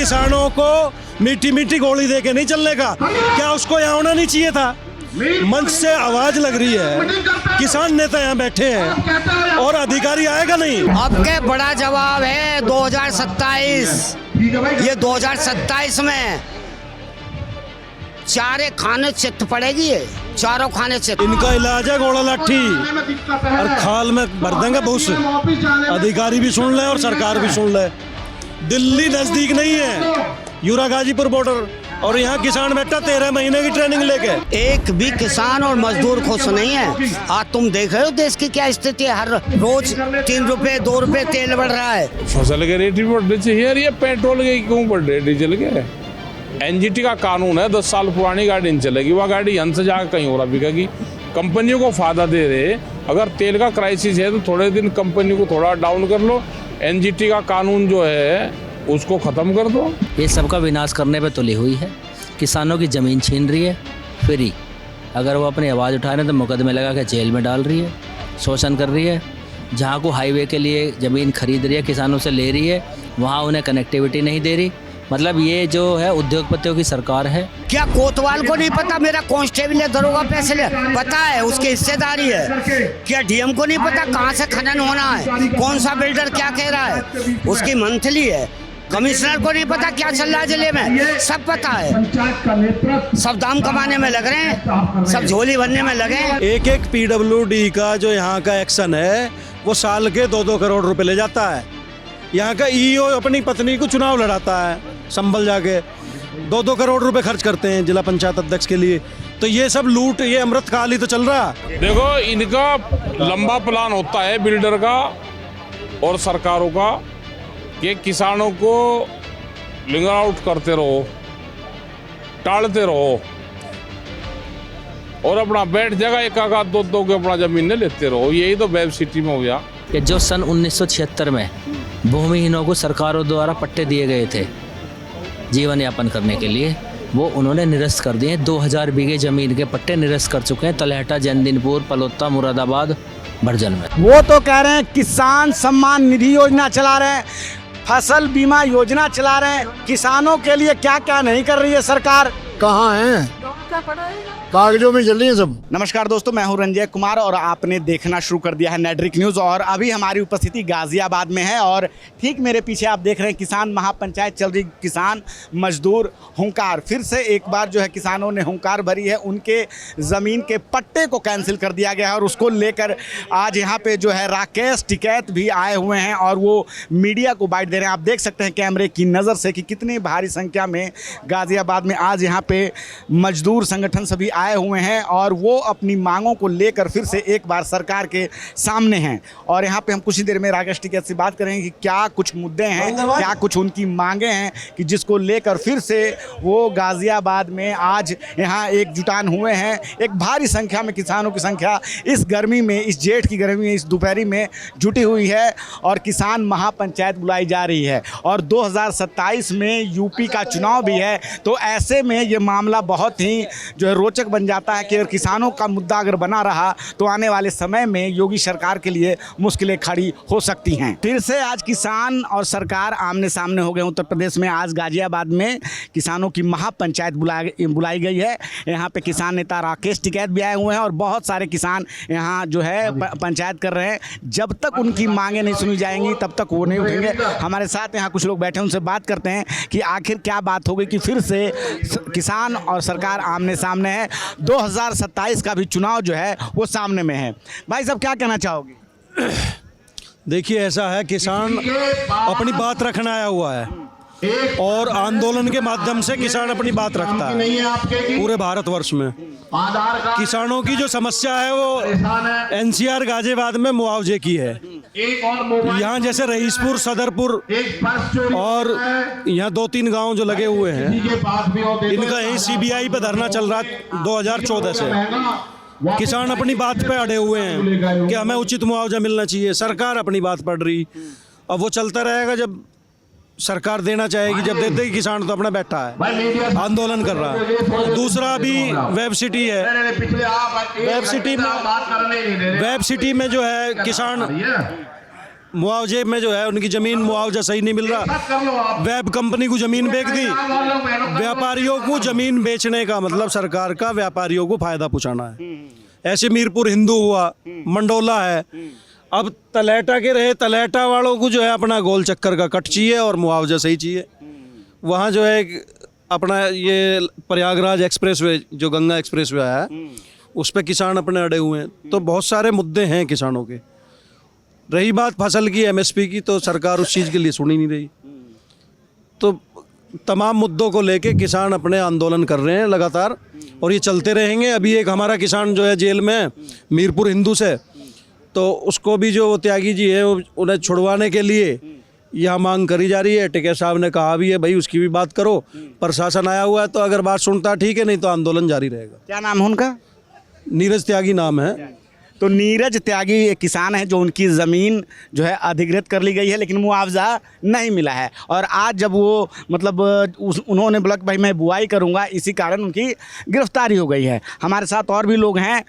किसानों को मीठी मीठी गोली देके नहीं चलने का। क्या उसको यहाँ होना नहीं चाहिए था? मंच से आवाज लग रही है, किसान नेता यहाँ बैठे हैं और अधिकारी आएगा नहीं। अब के बड़ा जवाब है 2027। ये 2027 में चारे खाने चित पड़ेगी, ये चारों खाने चित। इनका इलाज है घोड़ा लाठी और खाल में भर देंगे भूस। अधिकारी भी सुन ले और सरकार भी सुन ले। दिल्ली नजदीक नहीं है, यूरा गाजीपुर बॉर्डर, और यहाँ किसान बैठा 13 महीने की ट्रेनिंग लेके। एक भी किसान और मजदूर खुश नहीं है। आज तुम देख रहे हो देश की क्या स्थिति है। हर रोज 3 रुपए 2 रुपए तेल बढ़ रहा है। फसल के रेट भी बढ़ने चाहिए यार, ये पेट्रोल के क्यों बढ़ रहे, डीजल के? एनजीटी का कानून है, 10 साल पुरानी गाड़ी नहीं चलेगी, वह गाड़ी यहाँ से जाकर कहीं और बिकेगी। कंपनियों को फायदा दे रहे, अगर तेल का क्राइसिस है तो थोड़े दिन कंपनी को थोड़ा डाउन कर लो, एनजीटी का कानून जो है उसको ख़त्म कर दो। ये सबका विनाश करने पे तुली हुई है। किसानों की ज़मीन छीन रही है फ्री, अगर वो अपनी आवाज़ उठा रहे हैं तो मुकदमे लगा के जेल में डाल रही है, शोषण कर रही है। जहाँ को हाईवे के लिए ज़मीन खरीद रही है, किसानों से ले रही है, वहाँ उन्हें कनेक्टिविटी नहीं दे रही। मतलब ये जो है उद्योगपतियों की सरकार है। क्या कोतवाल को नहीं पता मेरा कांस्टेबल है दरोगा पैसे ले? पता है, उसकी हिस्सेदारी है। क्या डीएम को नहीं पता कहाँ से खनन होना है, कौन सा बिल्डर क्या कह रहा है, उसकी मंथली है। कमिश्नर को नहीं पता क्या चल रहा है जिले में, सब पता है। सब दाम कमाने में लग रहे हैं, सब झोली भरने में लगे हैं। एक पीडब्ल्यूडी का जो यहाँ का एक्शन है वो साल के 2-2 करोड़ रुपए ले जाता है। यहाँ का ईओ अपनी पत्नी को चुनाव लड़ाता है, संभल जाके 2-2 करोड़ रुपए खर्च करते हैं जिला पंचायत अध्यक्ष के लिए। तो ये सब लूट, ये अमृतकाल ही तो चल रहा। देखो, इनका लंबा प्लान होता है बिल्डर का और सरकारों का कि किसानों को लिंगर आउट करते रहो, टालते रहो और अपना बैठ जाएगा, एक आध 2 के अपना जमीन ने लेते रहो। यही तो वेब सिटी में हो गया कि जो सन 1976 में भूमिहीनों को सरकारों द्वारा पट्टे दिए गए थे जीवन यापन करने के लिए, वो उन्होंने निरस्त कर दिए। 2000 बीघे ज़मीन के पट्टे निरस्त कर चुके हैं तलहटा, जैनदिनपुर, पलोत्ता, मुरादाबाद, भरजन में। वो तो कह रहे हैं किसान सम्मान निधि योजना चला रहे हैं, फसल बीमा योजना चला रहे हैं। किसानों के लिए क्या क्या नहीं कर रही है सरकार? कहाँ है? कागजों में चल रही है सब। नमस्कार दोस्तों, मैं हूं रंजय कुमार और आपने देखना शुरू कर दिया है नेटरिक न्यूज़। और अभी हमारी उपस्थिति गाजियाबाद में है और ठीक मेरे पीछे आप देख रहे हैं किसान महापंचायत चल रही। किसान मजदूर हुंकार, फिर से एक बार जो है किसानों ने हुंकार भरी है। उनके ज़मीन के पट्टे को कैंसिल कर दिया गया है और उसको लेकर आज यहाँ पे जो है राकेश टिकैत भी आए हुए हैं और वो मीडिया को बाइट दे रहे हैं। आप देख सकते हैं कैमरे की नज़र से कि कितनी भारी संख्या में गाजियाबाद में आज यहाँ पे मजदूर संगठन सभी आए हुए हैं और वो अपनी मांगों को लेकर फिर से एक बार सरकार के सामने हैं। और यहाँ पे हम कुछ ही देर में राकेश टिकैत से बात करेंगे कि क्या कुछ मुद्दे हैं, क्या कुछ उनकी मांगे हैं कि जिसको लेकर फिर से वो गाजियाबाद में आज यहाँ एकजुटान हुए हैं। एक भारी संख्या में किसानों की संख्या इस गर्मी में, इस जेठ की गर्मी में, इस दोपहरी में जुटी हुई है और किसान महापंचायत बुलाई जा रही है। और 2027 में यूपी का चुनाव भी है, तो ऐसे में ये मामला बहुत ही जो है रोचक बन जाता है कि अगर किसानों का मुद्दा अगर बना रहा तो आने वाले समय में योगी सरकार के लिए मुश्किलें खड़ी हो सकती हैं। फिर से आज किसान और सरकार आमने सामने हो गए। उत्तर प्रदेश में आज गाजियाबाद में किसानों की महापंचायत बुलाई गई है। यहाँ पे किसान नेता राकेश टिकैत भी आए हुए हैं और बहुत सारे किसान यहाँ जो है पंचायत कर रहे हैं। जब तक उनकी मांगें नहीं सुनी जाएंगी तब तक वो नहीं उठेंगे। हमारे साथ यहाँ कुछ लोग बैठे हैं, उनसे बात करते हैं कि आखिर क्या बात हो गई कि फिर से किसान और सरकार आमने सामने है। 2027 का भी चुनाव जो है वो सामने में है। भाई साहब क्या कहना चाहोगे? देखिए, ऐसा है, किसान अपनी बात रखने आया हुआ है और आंदोलन के माध्यम से किसान अपनी बात रखता है पूरे भारतवर्ष में। किसानों की जो समस्या है वो एनसीआर गाजियाबाद में मुआवजे की है। यहाँ जैसे रईसपुर, सदरपुर और यहाँ 2-3 गांव जो लगे हुए हैं, इनका यही सीबीआई पे धरना चल रहा है 2014 से। किसान अपनी बात पे अड़े हुए हैं कि हमें उचित मुआवजा मिलना चाहिए। सरकार अपनी बात पढ़ रही, अब वो चलता रहेगा जब सरकार देना चाहेगी। जब देते ही किसान तो अपना बैठा है, आंदोलन कर रहा है। दूसरा अभी वेब सिटी है, वेब सिटी में जो है किसान मुआवजे में जो है उनकी ज़मीन मुआवजा सही नहीं मिल रहा। वेब कंपनी को ज़मीन बेच दी। व्यापारियों को ज़मीन बेचने का मतलब सरकार का व्यापारियों को फ़ायदा पहुँचाना है। ऐसे मीरपुर हिंदू हुआ, मंडोला है। अब तलेटा के रहे, तलेटा वालों को जो है अपना गोल चक्कर का कट चाहिए और मुआवजा सही चाहिए। वहाँ जो है अपना ये प्रयागराज एक्सप्रेसवे जो गंगा एक्सप्रेसवे है उस पर किसान अपने अड़े हुए हैं। तो बहुत सारे मुद्दे हैं किसानों के। रही बात फसल की एमएसपी की, तो सरकार उस चीज़ के लिए सुन ही नहीं रही। तो तमाम मुद्दों को लेके किसान अपने आंदोलन कर रहे हैं लगातार और ये चलते रहेंगे। अभी एक हमारा किसान जो है जेल में है, मीरपुर हिंदू से, तो उसको भी जो त्यागी जी है उन्हें छुड़वाने के लिए यह मांग करी जा रही है। टिकैत साहब ने कहा भी है भाई उसकी भी बात करो। प्रशासन आया हुआ है तो अगर बात सुनता ठीक है, नहीं तो आंदोलन जारी रहेगा। क्या नाम है उनका? नीरज त्यागी नाम है। तो नीरज त्यागी एक किसान है जो उनकी ज़मीन जो है अधिग्रहित कर ली गई है लेकिन मुआवजा नहीं मिला है। और आज जब वो मतलब उन्होंने बोला कि भाई मैं बुआई करूंगा, इसी कारण उनकी गिरफ्तारी हो गई है। हमारे साथ और भी लोग हैं।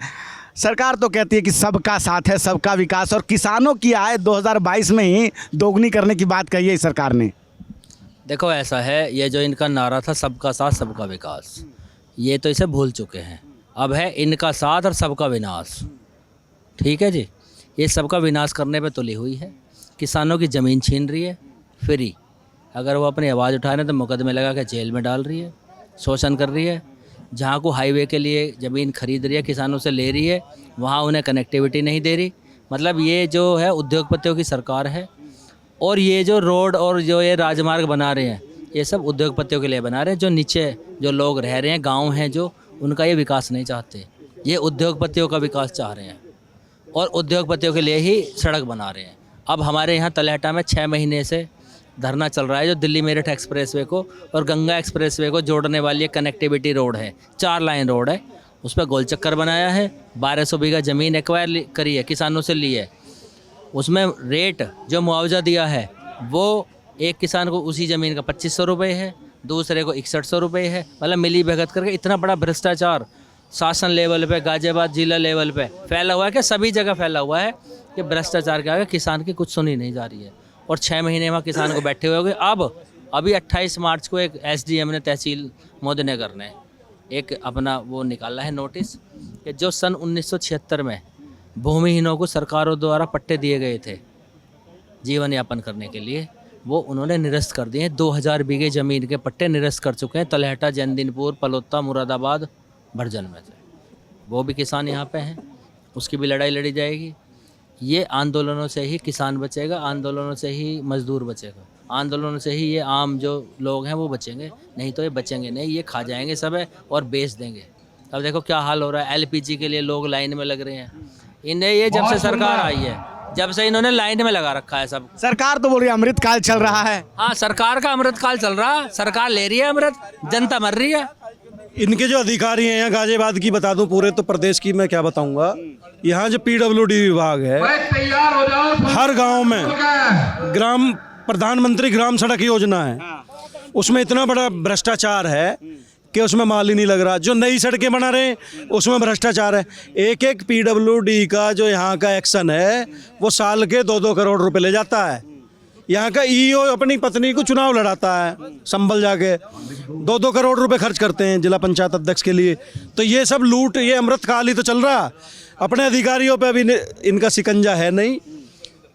सरकार तो कहती है कि सबका साथ है, सबका विकास, और किसानों की आय 2022 में ही दोगुनी करने की बात कही है इस सरकार ने। देखो ऐसा है, ये जो इनका नारा था सबका साथ सबका विकास, ये तो इसे भूल चुके हैं। अब है इनका साथ और सबका विनाश। ठीक है जी, ये सबका विनाश करने पे तुली हुई है। किसानों की ज़मीन छीन रही है फ्री। अगर वो अपनी आवाज़ उठाए ना तो मुकदमे लगा के जेल में डाल रही है, शोषण कर रही है। जहाँ को हाईवे के लिए ज़मीन खरीद रही है, किसानों से ले रही है, वहाँ उन्हें कनेक्टिविटी नहीं दे रही। मतलब ये जो है उद्योगपतियों की सरकार है। और ये जो रोड और जो ये राजमार्ग बना रहे हैं, ये सब उद्योगपतियों के लिए बना रहे हैं। जो नीचे जो लोग रह रहे हैं, गाँव हैं जो, उनका ये विकास नहीं चाहते। ये उद्योगपतियों का विकास चाह रहे हैं और उद्योगपतियों के लिए ही सड़क बना रहे हैं। अब हमारे यहाँ तलेटा में 6 महीने से धरना चल रहा है, जो दिल्ली मेरठ एक्सप्रेसवे को और गंगा एक्सप्रेसवे को जोड़ने वाली एक कनेक्टिविटी रोड है, 4 लाइन रोड है। उस पर गोल चक्कर बनाया है। 1200 बीघा ज़मीन एक्वायर करी है, किसानों से ली है। उसमें रेट जो मुआवजा दिया है वो एक किसान को उसी ज़मीन का 2500 रुपये है, दूसरे को 6100 रुपये है। मतलब मिली भगत करके इतना बड़ा भ्रष्टाचार शासन लेवल पे, गाजियाबाद जिला लेवल पे फैला हुआ है कि सभी जगह फैला हुआ है कि भ्रष्टाचार के आगे किसान की कुछ सुनी नहीं जा रही है। और 6 महीने वहाँ किसान को बैठे हुए हो गए। अभी 28 मार्च को एक SDM ने, तहसील मोदनगर ने एक अपना वो निकाला है नोटिस कि जो सन 1976 में भूमिहीनों को सरकारों द्वारा पट्टे दिए गए थे जीवन यापन करने के लिए, वो उन्होंने निरस्त कर दिए। 2000 बीघे ज़मीन के पट्टे निरस्त कर चुके हैं। तलहटा, जैनदिनपुर, पलोत्ता, मुरादाबाद, भरजन में से वो भी किसान यहाँ पे हैं, उसकी भी लड़ाई लड़ी जाएगी। ये आंदोलनों से ही किसान बचेगा, आंदोलनों से ही मजदूर बचेगा, आंदोलनों से ही ये आम जो लोग हैं वो बचेंगे। नहीं तो ये बचेंगे नहीं, ये खा जाएंगे सब है और बेच देंगे। अब देखो क्या हाल हो रहा है, LPG के लिए लोग लाइन में लग रहे हैं। इन्हें ये जब से सरकार आई है, जब से इन्होंने लाइन में लगा रखा है सब। सरकार तो बोल रही है अमृतकाल चल रहा है। हाँ, सरकार का अमृतकाल चल रहा है, सरकार ले रही है अमृत, जनता मर रही है। इनके जो अधिकारी हैं यहाँ गाजियाबाद की बता दूं, पूरे तो प्रदेश की मैं क्या बताऊंगा। यहाँ जो PWD विभाग है, हर गांव में ग्राम प्रधानमंत्री ग्राम सड़क योजना है, उसमें इतना बड़ा भ्रष्टाचार है कि उसमें माल ही नहीं लग रहा। जो नई सड़कें बना रहे हैं उसमें भ्रष्टाचार है। एक PWD का जो यहाँ का एक्शन है वो साल के 2-2 करोड़ रुपए ले जाता है। यहाँ का EO अपनी पत्नी को चुनाव लड़ाता है, संभल जाके 2-2 करोड़ रुपए खर्च करते हैं जिला पंचायत अध्यक्ष के लिए। तो ये सब लूट, ये अमृतकाल ही तो चल रहा। अपने अधिकारियों पे अभी इनका शिकंजा है नहीं।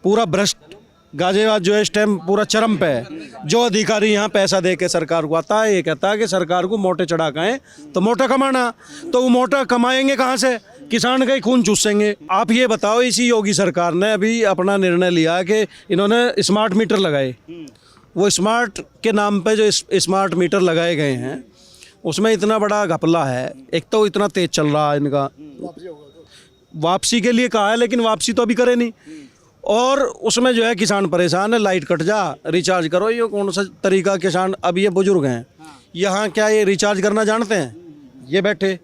पूरा भ्रष्ट गाजियाबाद जो है इस टाइम पूरा चरम पे है। जो अधिकारी यहाँ पैसा दे के सरकार को आता है, ये कहता है कि सरकार को मोटे चढ़ा के तो मोटा कमाना, तो वो मोटा कमाएंगे कहाँ से? किसान का ही खून चूसेंगे। आप ये बताओ, इसी योगी सरकार ने अभी अपना निर्णय लिया कि इन्होंने स्मार्ट मीटर लगाए। वो स्मार्ट के नाम पे जो स्मार्ट मीटर लगाए गए हैं उसमें इतना बड़ा घपला है। एक तो इतना तेज चल रहा है इनका, वापसी के लिए कहा है लेकिन वापसी तो अभी करे नहीं। और उसमें जो है किसान परेशान है, लाइट कट जा रिचार्ज करो। ये कौन सा तरीका? किसान अब ये बुजुर्ग हैं यहाँ, क्या ये रिचार्ज करना जानते हैं? ये बैठे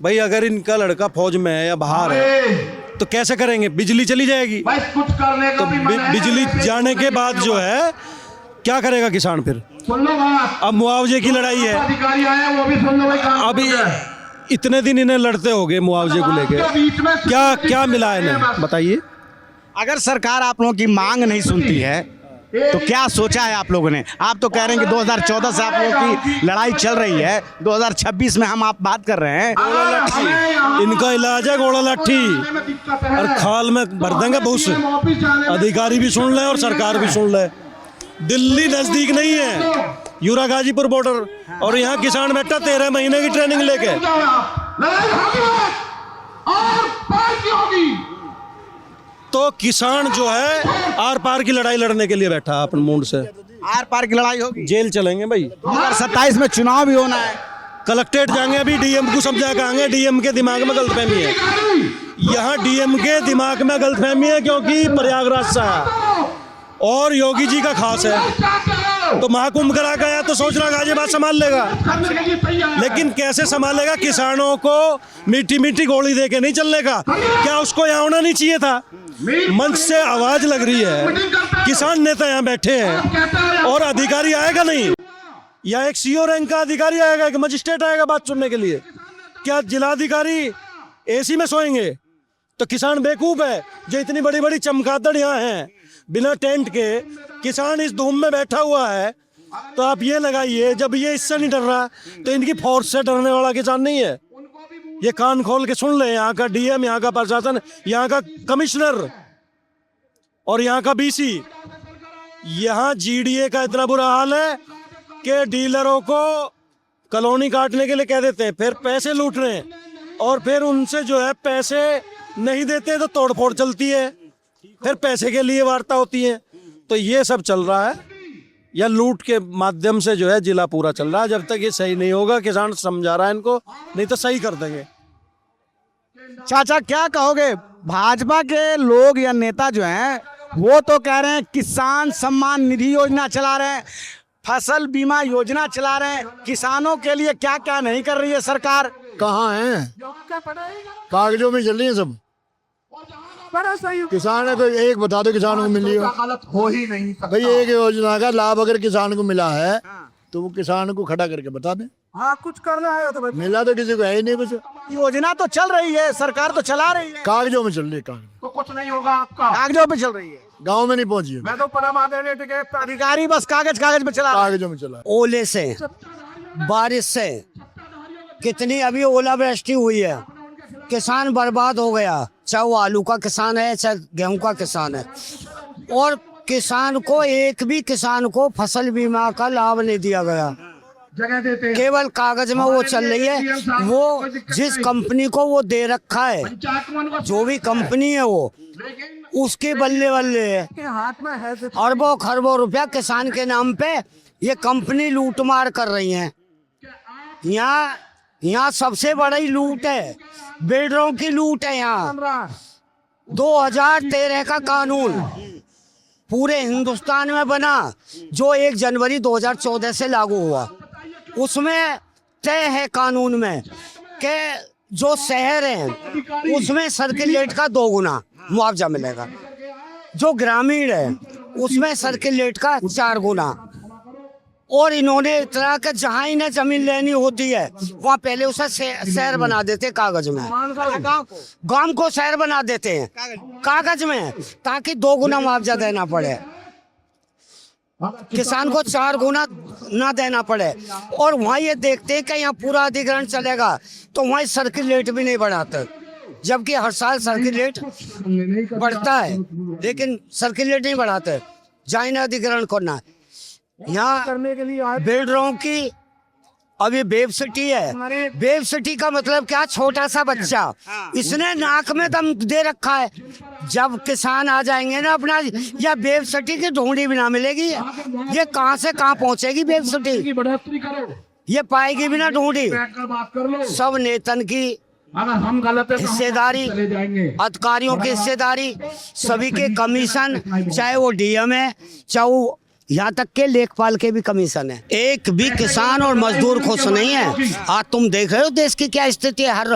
भाई, अगर इनका लड़का फौज में है या बाहर है तो कैसे करेंगे? बिजली चली जाएगी तो बिजली जाने के बाद जो है क्या करेगा किसान फिर? अब मुआवजे की लड़ाई है। अभी इतने दिन इन्हें लड़ते हो गए मुआवजे को लेके, क्या क्या मिला इन्हें बताइए। अगर सरकार आप लोगों की मांग नहीं सुनती है तो क्या सोचा है आप लोगों ने? आप तो कह रहे हैं कि 2014 से आप लोगों की लड़ाई चल रही है, 2026 में हम आप बात कर रहे हैं। इनका इलाज है घोड़ा लाठी और खाल में भर देंगे भूस। अधिकारी भी सुन ले और सरकार भी सुन ले। दिल्ली नजदीक नहीं है, यूरा गाजीपुर बॉर्डर, और यहाँ किसान बैठा 13 महीने की ट्रेनिंग लेके। तो किसान जो है आर पार की लड़ाई लड़ने के लिए बैठा अपन मूड से। आर पार की लड़ाई होगी, जेल चलेंगे भाई। 2027 में चुनाव भी होना है। कलेक्ट्रेट जाएंगे, अभी डीएम को समझा के आएंगे। डीएम के दिमाग में गलतफहमी है, यहाँ डीएम के दिमाग में गलतफहमी है क्योंकि प्रयागराज से है और योगी जी का खास है। तो महाकुंभ करा के आया तो सोच रहा गाजियाबाद संभाल लेगा, लेकिन कैसे संभालेगा? किसानों को मीठी मीठी गोली दे के नहीं चलने का। क्या उसको यहाँ होना नहीं चाहिए था? मंच से आवाज लग रही है, किसान नेता यहाँ बैठे हैं और अधिकारी आएगा नहीं, या एक सीओ रैंक का अधिकारी आएगा, एक मजिस्ट्रेट आएगा बात सुनने के लिए? क्या जिलाधिकारी एसी में सोएंगे? तो किसान बेवकूफ है जो इतनी बड़ी बड़ी चमगादड़ यहाँ हैं बिना टेंट के। किसान इस धूम में बैठा हुआ है, तो आप ये लगाइए जब ये इससे नहीं डर रहा तो इनकी फोर्स से डरने वाला किसान नहीं है। ये कान खोल के सुन ले, यहाँ का डीएम, यहाँ का प्रशासन, यहाँ का कमिश्नर और यहाँ का बीसी। यहाँ जीडीए का इतना बुरा हाल है कि डीलरों को कॉलोनी काटने के लिए कह देते हैं, फिर पैसे लूट रहे हैं, और फिर उनसे जो है पैसे नहीं देते तो तोड़फोड़ चलती है, फिर पैसे के लिए वार्ता होती है। तो ये सब चल रहा है, या लूट के माध्यम से जो है जिला पूरा चल रहा है। जब तक ये सही नहीं होगा, किसान समझा रहा है इनको, नहीं तो सही कर देंगे। चाचा क्या कहोगे? भाजपा के लोग या नेता जो हैं वो तो कह रहे हैं किसान सम्मान निधि योजना चला रहे हैं, फसल बीमा योजना चला रहे हैं, किसानों के लिए क्या क्या नहीं कर रही है सरकार। कहाँ है? कागजों में चल रही है सब। किसान है तो एक बता दो किसान को मिली हो ही नहीं सकता। भाई एक योजना का लाभ अगर किसान को मिला है तो वो किसान को खड़ा करके बता दे। हाँ कुछ करना है तो मिला तो किसी को है ही नहीं कुछ। योजना तो चल रही है, सरकार तो चला रही है, कागजों में चल रही है, कागज तो कुछ नहीं होगा आपका। कागजों पे चल रही है, गाँव में नहीं पहुंची है। मैं तो परमा देने टिकट अधिकारी बस कागज कागज पे चला रहा है। कागजों में चला। ओले से, बारिश से कितनी अभी ओलावृष्टि हुई है, किसान बर्बाद हो गया। चाहे वो आलू का किसान है, चाहे गेहूं का किसान है, और किसान को एक भी किसान को फसल बीमा का लाभ नहीं दिया गया। जगह देते हैं। केवल कागज में वो चल रही है। वो जिस कंपनी को वो दे रखा है, जो भी कंपनी है वो उसके बल्ले बल्ले है, हाथ में है अरबों खरबों रुपया किसान के नाम पे ये कंपनी लूटमार कर रही है। यहाँ सबसे बड़ी लूट है, बिल्डरों की लूट है। यहाँ 2013 का कानून पूरे हिंदुस्तान में बना, जो 1 जनवरी 2014 से लागू हुआ। उसमें तय है कानून में कि जो शहर है उसमें सर्किल रेट का 2 गुना मुआवजा मिलेगा, जो ग्रामीण है उसमें सर्किल रेट का 4 गुना। और इन्होंने इतना कि जहाँ इन्हें जमीन लेनी होती है वहाँ पहले उसे शहर बना देते कागज में, गांव को शहर बना देते हैं कागज में, ताकि 2 गुना मुआवजा देना पड़े, किसान को 4 गुना ना देना पड़े। और वहाँ ये देखते हैं कि यहाँ पूरा अधिग्रहण चलेगा तो वहाँ सर्किल रेट भी नहीं बढ़ाते, जबकि हर साल सर्किल रेट बढ़ता है, लेकिन सर्किल रेट नहीं बढ़ाते। जहाँ इन्हें अधिग्रहण करना है, यहाँ करने के लिए बिल्डरों की अभी वेब सिटी है। वेब सिटी का मतलब क्या? छोटा सा बच्चा, इसने नाक में दम दे रखा है। जब किसान आ जाएंगे ना अपना, या वेब सिटी की ढूंढी भी ना मिलेगी। ये कहाँ से कहाँ पहुँचेगी वेब सिटी? बढ़ोतरी करो, ये पाएगी भी ना ढूंढी। बात कर लो। सब नेतन की अगर हम गलत है तो हिस्सेदारी, चले जाएंगे। अधिकारियों की हिस्सेदारी, सभी के कमीशन, चाहे वो डीएम है, चाहे वो यहाँ तक के लेखपाल के भी कमीशन है। एक भी किसान और मजदूर खुश नहीं है। आज तुम देख रहे हो देश की क्या स्थिति है। हर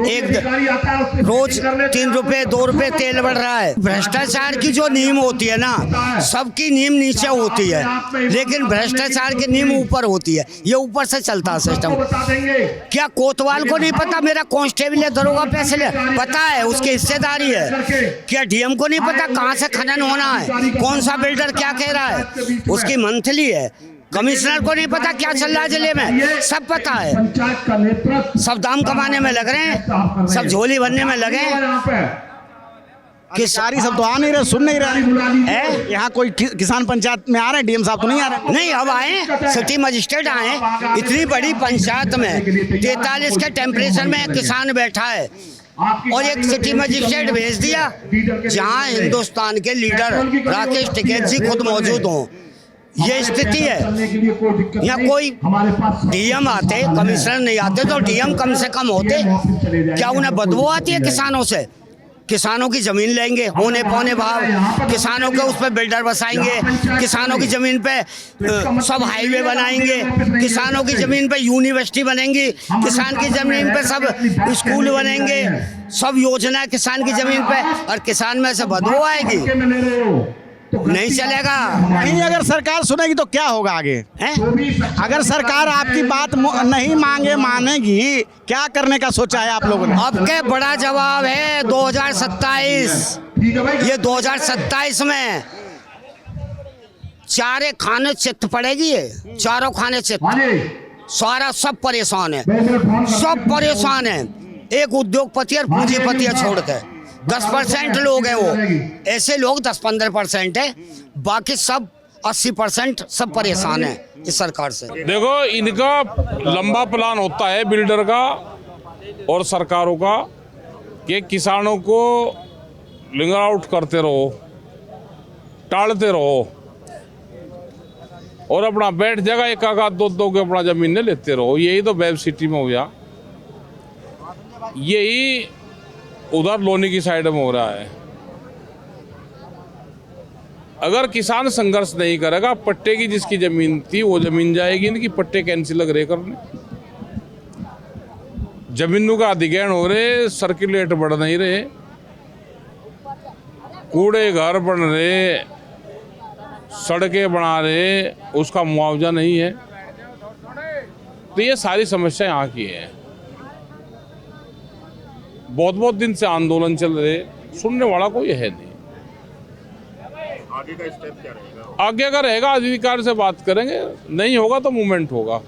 एक रोज 3 रुपए 2 रुपए तेल बढ़ रहा है। भ्रष्टाचार की जो नींव होती है ना, सबकी नींव नीचे होती है, लेकिन भ्रष्टाचार की नींव ऊपर होती है। ये ऊपर से चलता है सिस्टम। क्या कोतवाल को नहीं पता मेरा कांस्टेबल या दरोगा पैसे ले? पता है, उसकी हिस्सेदारी है। क्या डीएम को नहीं पता कहाँ से खनन होना है, कौन सा बिल्डर क्या कह रहा है, उसकी मंथली है। कमिश्नर को नहीं पता क्या चल रहा है जिले में, सब पता है। सब दाम कमाने में लग रहे हैं, सब झोली भरने में लगे हैं। अधिकारी सब तो आ नहीं रहे, सुन नहीं रहे। यहाँ कोई किसान पंचायत में आ रहे हैं? डीएम साहब तो नहीं आ रहे? नहीं, अब आए, सिटी मजिस्ट्रेट आए। इतनी बड़ी पंचायत में 43 के टेम्परेचर में किसान बैठा है और एक सिटी मजिस्ट्रेट भेज दिया जहां हिंदुस्तान के लीडर राकेश टिकैत जी खुद मौजूद हों। ये स्थिति है। यहाँ कोई डीएम आते, कमिश्नर नहीं आते तो डीएम कम से कम होते। क्या उन्हें बदबू आती है किसानों से? किसानों की जमीन लेंगे होने पौने भाव, किसानों के उस पर बिल्डर बसाएंगे, किसानों की जमीन पे सब हाईवे बनाएंगे, किसानों की जमीन पे यूनिवर्सिटी बनेंगी, किसान की जमीन पे सब स्कूल बनेंगे, सब योजना किसान की जमीन पे, और किसान में से बदबू आएगी। नहीं चलेगा। नहीं, अगर सरकार सुनेगी तो क्या होगा आगे? अगर सरकार आपकी बात नहीं मानेगी, क्या करने का सोचा है आप लोगों ने? अब के बड़ा जवाब है 2027। ये 2027 में चारे खाने चित्त पड़ेगी, चारों खाने चित्त। सारा सब परेशान है, सब परेशान है। एक उद्योगपति और पूंजीपति छोड़ के 10% लोग हैं वो, ऐसे लोग 10-15% है, बाकी सब 80% सब परेशान है इस सरकार से। देखो, इनका लंबा प्लान होता है बिल्डर का और सरकारों का कि किसानों को लिंगर आउट करते रहो, टालते रहो और अपना बैठ जाएगा, एक आध दो के अपना जमीन ने लेते रहो। यही तो वेब सिटी में हो गया, यही उधर लोनी की साइड में हो रहा है। अगर किसान संघर्ष नहीं करेगा, पट्टे की जिसकी जमीन थी वो जमीन जाएगी, इनकी पट्टे कैंसिल लग रहे करने, जमीनों का अधिग्रहण हो रहे, सर्कुलेट बढ़ नहीं रहे, कूड़े घर बन रहे, सड़कें बना रहे, उसका मुआवजा नहीं है। तो ये सारी समस्या यहाँ की है। बहुत दिन से आंदोलन चल रहे, सुनने वाला कोई है नहीं। आगे का स्टेप क्या रहेगा? आगे का रहेगा, अधिकारी से बात करेंगे, नहीं होगा तो मूवमेंट होगा।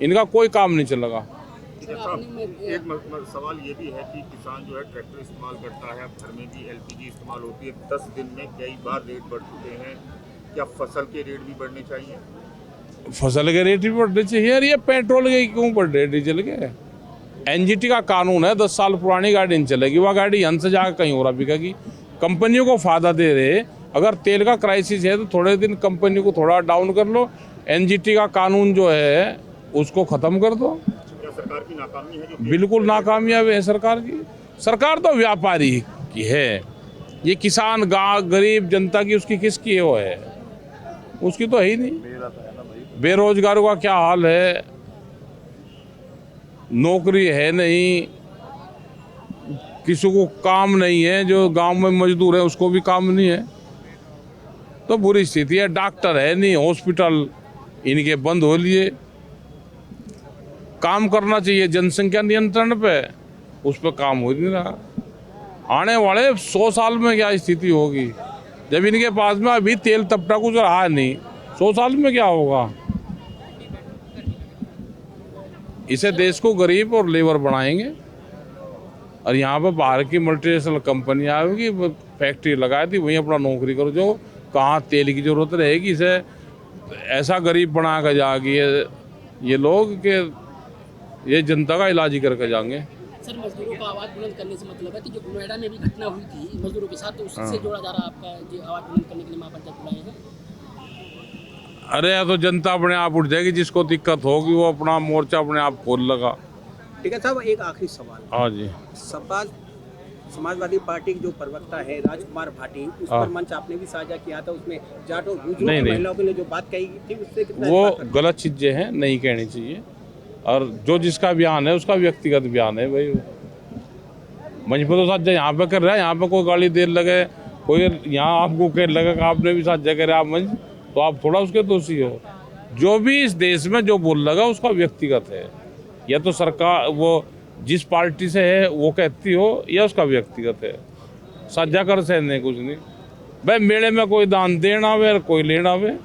इनका कोई काम नहीं चलेगा। एक सवाल ये भी है कि किसान जो है ट्रैक्टर इस्तेमाल करता है, घर में भी एलपीजी इस्तेमाल होती है। 10 दिन में कई बार रेट बढ़ चुके हैं। क्या फसल के रेट भी बढ़ने चाहिए? फसल के रेट भी बढ़ने चाहिए। यार ये पेट्रोल के क्यों बढ़ रहे, डीजल के? एनजीटी का कानून है, 10 साल पुरानी गाड़ी नहीं चलेगी, वह गाड़ी यहाँ से जाकर कहीं और बिकेगी। कंपनियों को फायदा दे रहे, अगर तेल का क्राइसिस है तो थोड़े दिन कंपनी को थोड़ा डाउन कर लो, एनजीटी का कानून जो है उसको ख़त्म कर दो। क्या सरकार की नाकामी है? बिल्कुल नाकामयाब है सरकार की। सरकार तो व्यापारी की है, ये किसान गाँव गरीब जनता की उसकी किसकी वो है? उसकी तो है ही नहीं। बेरोजगारों का क्या हाल है, नौकरी है नहीं, किसी को काम नहीं है, जो गांव में मजदूर है उसको भी काम नहीं है, तो बुरी स्थिति है। डॉक्टर है नहीं, हॉस्पिटल इनके बंद हो लिए। काम करना चाहिए जनसंख्या नियंत्रण पे, उस पर काम हो नहीं रहा। आने वाले 100 साल में क्या स्थिति होगी, जब इनके पास में अभी तेल तपटा कुछ रहा नहीं, 100 साल में क्या होगा? इसे देश को गरीब और लेबर बनाएंगे और यहाँ पर बाहर की मल्टीनेशनल कंपनी आएगी, फैक्ट्री लगाई थी, वहीं अपना नौकरी करो। जो कहाँ तेल की जरूरत रहेगी, इसे ऐसा गरीब बना कर जाएगी ये लोग कि ये जनता का इलाज ही करके जाएंगे। सर, मजदूरों का आवाज़ बुलंद करने से मतलब है कि जो नोएडा में भी घटना हुई थी मजदूरों के साथ, तो उससे जोड़ा जा रहा है आपका जो आवाज़ बुलंद करने के लिए महापंचायत बुलाए हैं। अरे तो जनता अपने आप उठ जाएगी, जिसको दिक्कत होगी वो अपना मोर्चा अपने आप खोल लगा। ठीक है साहब, एक आखिरी सवाल। हाँ जी। सवाल समाजवादी पार्टी के जो प्रवक्ता है राजकुमार भाटी, उस पर मंच आपने भी साझा किया था, उसमें जाट और गुर्जरों की महिलाओं के लिए जो बात कही थी उससे कितना वो गलत चीज़ें हैं, नहीं कहनी चाहिए। और जो जिसका बयान है उसका व्यक्तिगत बयान है भाई। मंच पर तो साझा यहाँ पे कर रहा है, यहाँ पे कोई गाली देर लगे, कोई यहाँ आपको कह लगा कि आपने भी साझा करे आप मंच, तो आप थोड़ा उसके दोषी हो। जो भी इस देश में जो बोल लगा उसका व्यक्तिगत है, या तो सरकार वो जिस पार्टी से है वो कहती हो या उसका व्यक्तिगत है। साझा कर सहने कुछ नहीं भाई, मेले में कोई दान देना आवे कोई लेना आवे।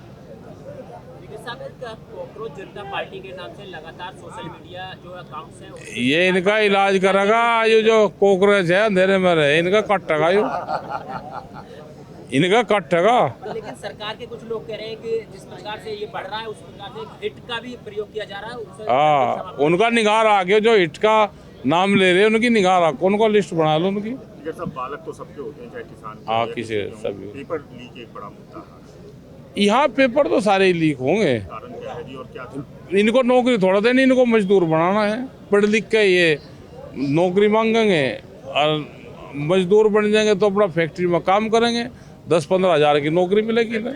कॉकरोच जनता पार्टी के नाम से लगातार सोशल मीडिया जो अकाउंट्स हैं ये इनका इलाज करेगा, ये जो कॉकरोच है अंधेरे में रहे, इनका कटेगा, यो इनका कटेगा। तो लेकिन सरकार के कुछ लोग कह रहे हैं कि जिस प्रकार से ये बढ़ रहा है उस प्रकार से हिट का भी प्रयोग किया जा रहा है। हाँ, उनका निगार आ गया, जो हिट का नाम ले रहे हैं उनकी निगार आ, उनको लिस्ट बना लो उनकी। सब बालक तो सबके होते हैं, चाहे किसान। हाँ, किसी सभी। पेपर लीक एक बड़ा मुद्दा है यहाँ, पेपर तो सारे ही लीक होंगे। कारण क्या है जी और क्या था? इनको नौकरी थोड़ा देनी, इनको मजदूर बनाना है। पढ़ लिख के ये नौकरी मांगेंगे और मजदूर बन जाएंगे तो अपना फैक्ट्री में काम करेंगे, 10-15 हज़ार की नौकरी मिलेगी ना।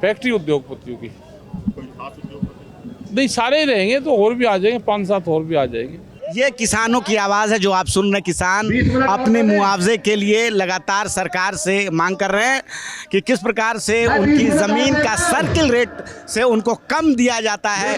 फैक्ट्री उद्योगपतियों की कोई खास उद्योगपति नहीं, सारे ही रहेंगे तो और भी आ जाएंगे, 5-7 और भी आ जाएंगे। ये किसानों की आवाज़ है जो आप सुन रहे हैं। किसान अपने मुआवजे के लिए लगातार सरकार से मांग कर रहे हैं कि किस प्रकार से उनकी ज़मीन का सर्किल रेट से उनको कम दिया जाता है।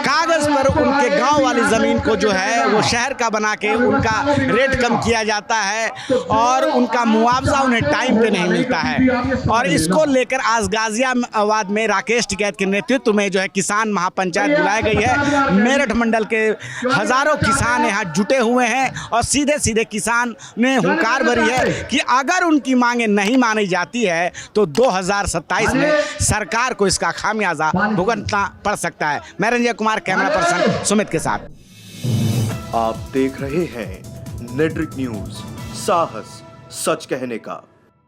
कागज़ पर उनके गांव वाली ज़मीन को जो है वो शहर का बना के उनका रेट कम किया जाता है और उनका मुआवजा उन्हें टाइम पे नहीं मिलता है। और इसको लेकर आज गाजियाबाद में राकेश टिकैत के नेतृत्व में जो है किसान महापंचायत बुलाई गई है। मेरठ मंडल के हज़ारों किसान यहाँ जुटे हुए हैं और सीधे सीधे किसान ने हुंकार भरी है कि अगर उनकी मांगें नहीं मानी जाती है तो 2027 में सरकार को इसका खामियाजा भुगतना पड़ सकता है। मैं रंजय कुमार, कैमरा पर्सन सुमित के साथ। आप देख रहे हैं नेट्रिक न्यूज, साहस सच कहने का।